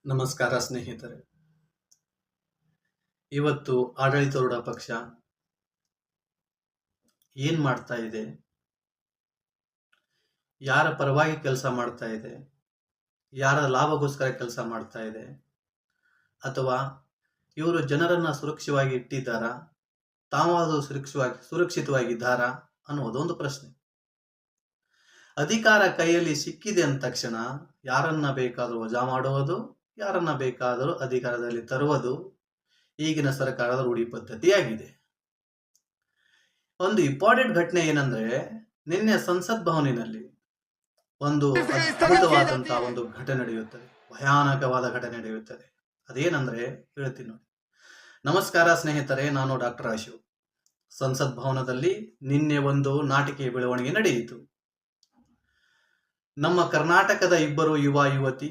ನಮಸ್ಕಾರ ಸ್ನೇಹಿತರೆ. ಇವತ್ತು ಆಡಳಿತಾರೂಢ ಪಕ್ಷ ಏನ್ ಮಾಡ್ತಾ ಇದೆ, ಯಾರ ಪರವಾಗಿ ಕೆಲಸ ಮಾಡ್ತಾ ಇದೆ, ಯಾರ ಲಾಭಗೋಸ್ಕರ ಕೆಲಸ ಮಾಡ್ತಾ ಇದೆ, ಅಥವಾ ಇವರು ಜನರನ್ನ ಸುರಕ್ಷಿತವಾಗಿ ಇಟ್ಟಿದ್ದಾರಾ, ತಾವಾದರೂ ಸುರಕ್ಷಿತವಾಗಿದ್ದಾರಾ ಅನ್ನೋದು ಒಂದು ಪ್ರಶ್ನೆ. ಅಧಿಕಾರ ಕೈಯಲ್ಲಿ ಸಿಕ್ಕಿದೆ ಅಂದ ತಕ್ಷಣ ಯಾರನ್ನ ಬೇಕಾದರೂ ವಜಾ ಮಾಡುವುದು, ಯಾರನ್ನ ಬೇಕಾದರೂ ಅಧಿಕಾರದಲ್ಲಿ ತರುವುದು ಈಗಿನ ಸರ್ಕಾರದ ರೂಢಿ ಪದ್ಧತಿಯಾಗಿದೆ. ಒಂದು ಇಂಪಾರ್ಟೆಂಟ್ ಘಟನೆ ಏನಂದ್ರೆ, ನಿನ್ನೆ ಸಂಸತ್ ಭವನಿನಲ್ಲಿ ಒಂದು ಅದ್ಭುತವಾದಂತಹ ಒಂದು ಘಟನೆ ನಡೆಯುತ್ತದೆ, ಭಯಾನಕವಾದ ಘಟನೆ ನಡೆಯುತ್ತದೆ. ಅದೇನಂದ್ರೆ ಹೇಳ್ತೀನಿ ನೋಡಿ. ನಮಸ್ಕಾರ ಸ್ನೇಹಿತರೆ, ನಾನು ಡಾಕ್ಟರ್ ಅಶೋಕ್. ಸಂಸತ್ ಭವನದಲ್ಲಿ ನಿನ್ನೆ ಒಂದು ನಾಟಕೀಯ ಬೆಳವಣಿಗೆ ನಡೆಯಿತು. ನಮ್ಮ ಕರ್ನಾಟಕದ ಇಬ್ಬರು ಯುವ ಯುವತಿ